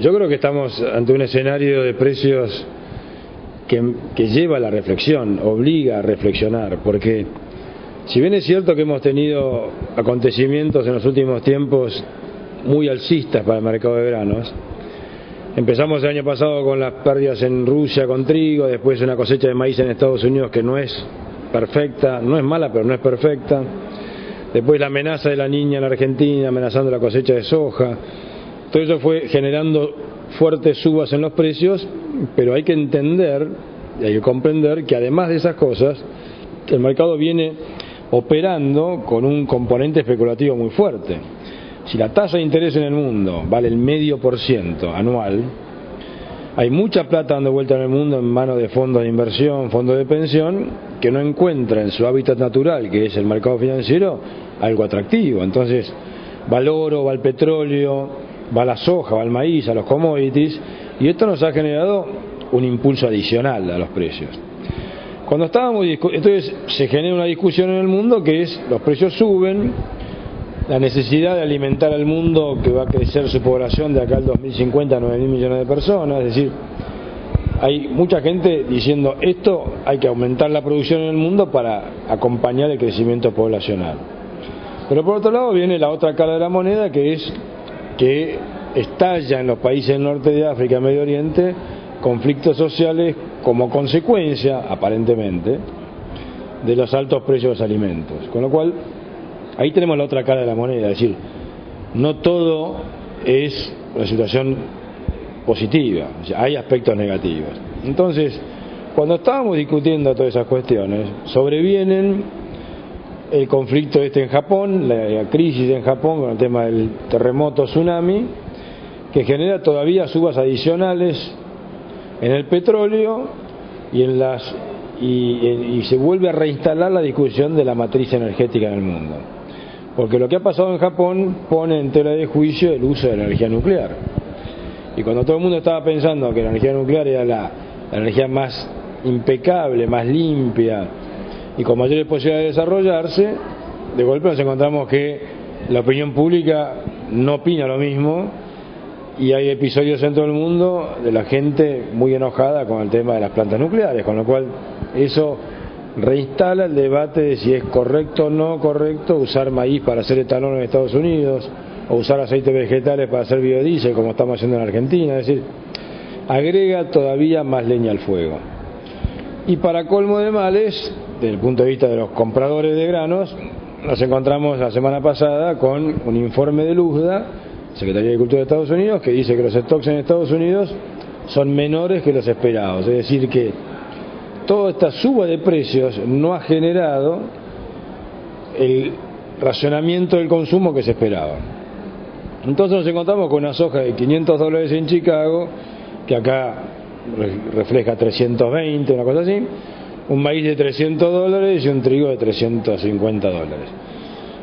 Yo creo que estamos ante un escenario de precios que lleva a la reflexión, obliga a reflexionar, porque si bien es cierto que hemos tenido acontecimientos en los últimos tiempos muy alcistas para el mercado de granos, empezamos el año pasado con las pérdidas en Rusia con trigo, después una cosecha de maíz en Estados Unidos que no es perfecta, no es mala pero no es perfecta, después la amenaza de la Niña en Argentina amenazando la cosecha de soja, todo eso fue generando fuertes subas en los precios, pero hay que entender y hay que comprender que además de esas cosas el mercado viene operando con un componente especulativo muy fuerte. Si la tasa de interés en el mundo vale el 0,5% anual, hay mucha plata dando vuelta en el mundo en manos de fondos de inversión, fondos de pensión, que no encuentra en su hábitat natural, que es el mercado financiero, algo atractivo. Entonces va el oro, va el petróleo, va la soja, va el maíz, a los commodities, y esto nos ha generado un impulso adicional a los precios. Cuando estábamos entonces se genera una discusión en el mundo que es: los precios suben, la necesidad de alimentar al mundo, que va a crecer su población de acá al 2050 a 9.000 millones de personas, es decir, hay mucha gente diciendo esto, hay que aumentar la producción en el mundo para acompañar el crecimiento poblacional. Pero por otro lado viene la otra cara de la moneda, que es que estalla en los países del norte de África, Medio Oriente, conflictos sociales como consecuencia, aparentemente, de los altos precios de los alimentos. Con lo cual, ahí tenemos la otra cara de la moneda, es decir, no todo es una situación positiva, o sea, hay aspectos negativos. Entonces, cuando estábamos discutiendo todas esas cuestiones, sobrevienen el conflicto en Japón, la crisis en Japón con el tema del terremoto tsunami, que genera todavía subas adicionales en el petróleo y se vuelve a reinstalar la discusión de la matriz energética en el mundo. Porque lo que ha pasado en Japón pone en tela de juicio el uso de la energía nuclear. Y cuando todo el mundo estaba pensando que la energía nuclear era la energía más impecable, más limpia y con mayores posibilidades de desarrollarse, de golpe nos encontramos que la opinión pública no opina lo mismo, y hay episodios en todo el mundo de la gente muy enojada con el tema de las plantas nucleares, con lo cual eso reinstala el debate de si es correcto o no correcto usar maíz para hacer etanol en Estados Unidos o usar aceites vegetales para hacer biodiesel como estamos haciendo en Argentina. Es decir, agrega todavía más leña al fuego. Y para colmo de males, desde el punto de vista de los compradores de granos, nos encontramos la semana pasada con un informe de Luzda, Secretaría de Agricultura de Estados Unidos, que dice que los stocks en Estados Unidos son menores que los esperados. Es decir, que toda esta suba de precios no ha generado el racionamiento del consumo que se esperaba. Entonces nos encontramos con una soja de $500 en Chicago, que acá refleja 320, una cosa así, un maíz de $300 y un trigo de $350.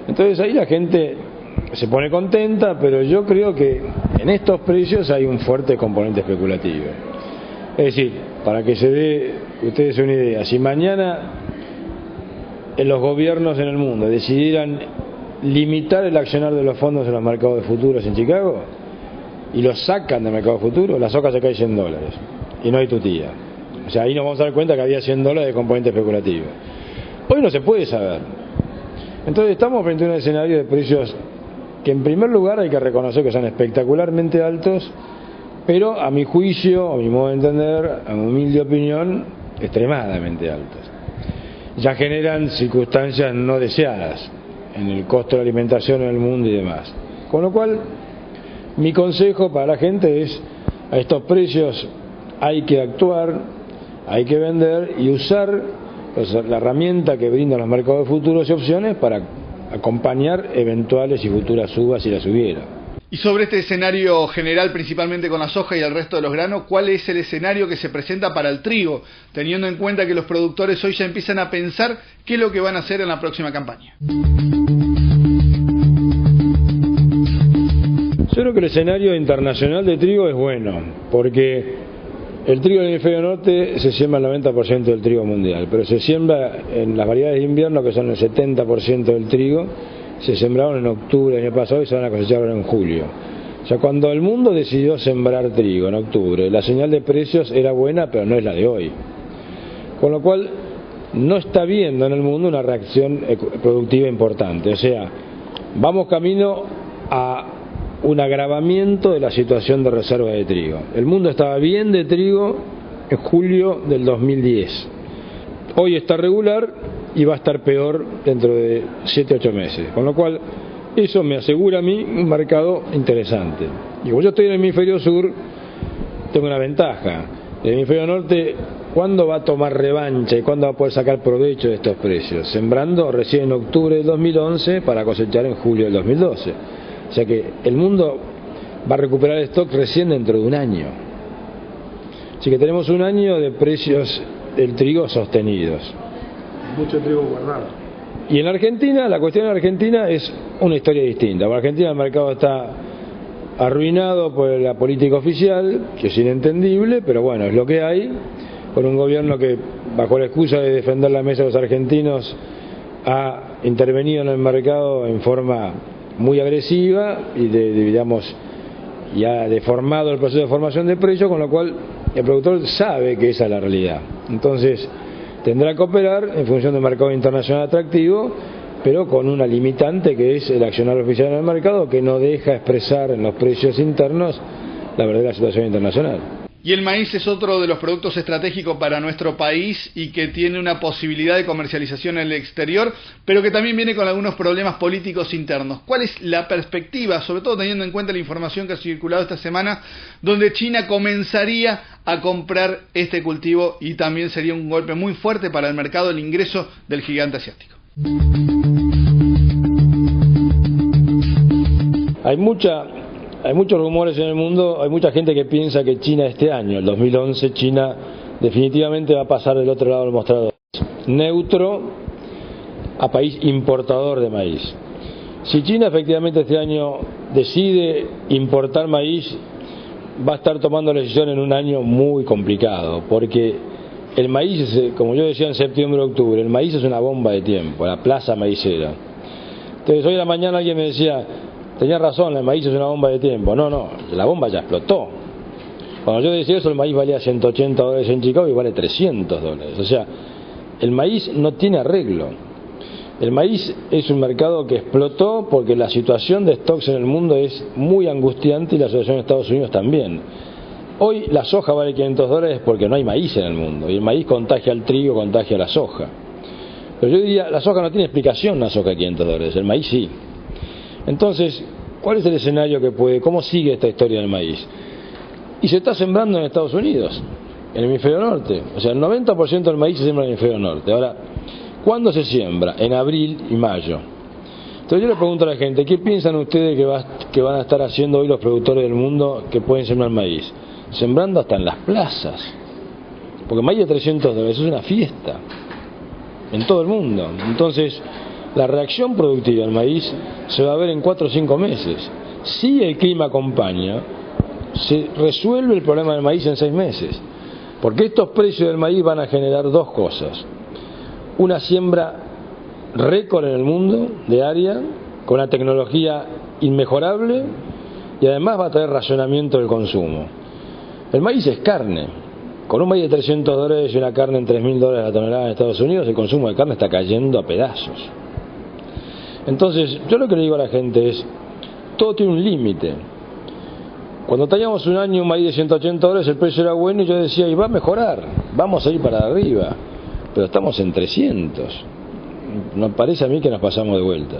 Entonces ahí la gente se pone contenta, pero yo creo que en estos precios hay un fuerte componente especulativo. Es decir, para que se dé ustedes una idea, si mañana los gobiernos en el mundo decidieran limitar el accionar de los fondos en los mercados de futuros en Chicago y los sacan del mercado de futuros, la soja se cae $100 y no hay tutía. O sea, ahí nos vamos a dar cuenta que había $100 de componente especulativo. Hoy no se puede saber. Entonces estamos frente a un escenario de precios que en primer lugar hay que reconocer que son espectacularmente altos, pero a mi juicio, a mi modo de entender, a mi humilde opinión, extremadamente altos. Ya generan circunstancias no deseadas en el costo de la alimentación en el mundo y demás. Con lo cual, mi consejo para la gente es: a estos precios hay que actuar, hay que vender y usar la herramienta que brindan los mercados de futuros y opciones para acompañar eventuales y futuras subas si las hubiera. Y sobre este escenario general, principalmente con la soja y el resto de los granos, ¿cuál es el escenario que se presenta para el trigo, teniendo en cuenta que los productores hoy ya empiezan a pensar qué es lo que van a hacer en la próxima campaña? Yo creo que el escenario internacional de trigo es bueno, porque el trigo en el hemisferio norte se siembra el 90% del trigo mundial, pero se siembra en las variedades de invierno, que son el 70% del trigo, se sembraron en octubre del año pasado y se van a cosechar ahora en julio. O sea, cuando el mundo decidió sembrar trigo en octubre, la señal de precios era buena, pero no es la de hoy. Con lo cual, no está habiendo en el mundo una reacción productiva importante. O sea, vamos camino a un agravamiento de la situación de reserva de trigo. El mundo estaba bien de trigo en julio del 2010. Hoy está regular y va a estar peor dentro de 7-8 meses. Con lo cual, eso me asegura a mí un mercado interesante. Y como yo estoy en el hemisferio sur, tengo una ventaja. El hemisferio norte, ¿cuándo va a tomar revancha y cuándo va a poder sacar provecho de estos precios? Sembrando recién en octubre del 2011 para cosechar en julio del 2012. O sea que el mundo va a recuperar el stock recién dentro de un año. Así que tenemos un año de precios del trigo sostenidos. Mucho trigo guardado. Y en Argentina, la cuestión en Argentina es una historia distinta. En Argentina el mercado está arruinado por la política oficial, que es inentendible, pero bueno, es lo que hay, con un gobierno que, bajo la excusa de defender la mesa de los argentinos, ha intervenido en el mercado en forma muy agresiva y digamos, y ha deformado el proceso de formación de precios, con lo cual el productor sabe que esa es la realidad. Entonces, tendrá que operar en función de un mercado internacional atractivo, pero con una limitante que es el accionar oficial en el mercado, que no deja expresar en los precios internos la verdadera situación internacional. Y el maíz es otro de los productos estratégicos para nuestro país y que tiene una posibilidad de comercialización en el exterior, pero que también viene con algunos problemas políticos internos. ¿Cuál es la perspectiva, sobre todo teniendo en cuenta la información que ha circulado esta semana, donde China comenzaría a comprar este cultivo y también sería un golpe muy fuerte para el mercado el ingreso del gigante asiático? Hay muchos rumores en el mundo, hay mucha gente que piensa que China este año, el 2011, China definitivamente va a pasar del otro lado del mostrador, neutro a país importador de maíz. Si China efectivamente este año decide importar maíz, va a estar tomando la decisión en un año muy complicado, porque el maíz, como yo decía en septiembre-octubre, el maíz es una bomba de tiempo, la plaza maicera. Entonces hoy a la mañana alguien me decía, tenía razón, el maíz es una bomba de tiempo. No, la bomba ya explotó. Cuando yo decía eso, el maíz valía $180 en Chicago y vale $300. O sea, el maíz no tiene arreglo. El maíz es un mercado que explotó porque la situación de stocks en el mundo es muy angustiante y la situación en Estados Unidos también. Hoy la soja vale $500 porque no hay maíz en el mundo. Y el maíz contagia al trigo, contagia a la soja. Pero yo diría, la soja no tiene explicación, la soja de $500, el maíz sí. Entonces, ¿cuál es el escenario que cómo sigue esta historia del maíz? Y se está sembrando en Estados Unidos, en el hemisferio norte. O sea, el 90% del maíz se siembra en el hemisferio norte. Ahora, ¿cuándo se siembra? En abril y mayo. Entonces yo le pregunto a la gente, ¿qué piensan ustedes que van a estar haciendo hoy los productores del mundo que pueden sembrar maíz? Sembrando hasta en las plazas. Porque maíz de $300, eso es una fiesta. En todo el mundo. Entonces, la reacción productiva del maíz se va a ver en 4 o 5 meses. Si el clima acompaña, se resuelve el problema del maíz en 6 meses. Porque estos precios del maíz van a generar dos cosas. Una siembra récord en el mundo de área, con una tecnología inmejorable, y además va a traer racionamiento del consumo. El maíz es carne. Con un maíz de $300 y una carne en $3.000 la tonelada en Estados Unidos, el consumo de carne está cayendo a pedazos. Entonces, yo lo que le digo a la gente es, todo tiene un límite. Cuando teníamos un año un maíz de $180, el precio era bueno y yo decía, y va a mejorar, vamos a ir para arriba, pero estamos en 300. No parece a mí que nos pasamos de vuelta.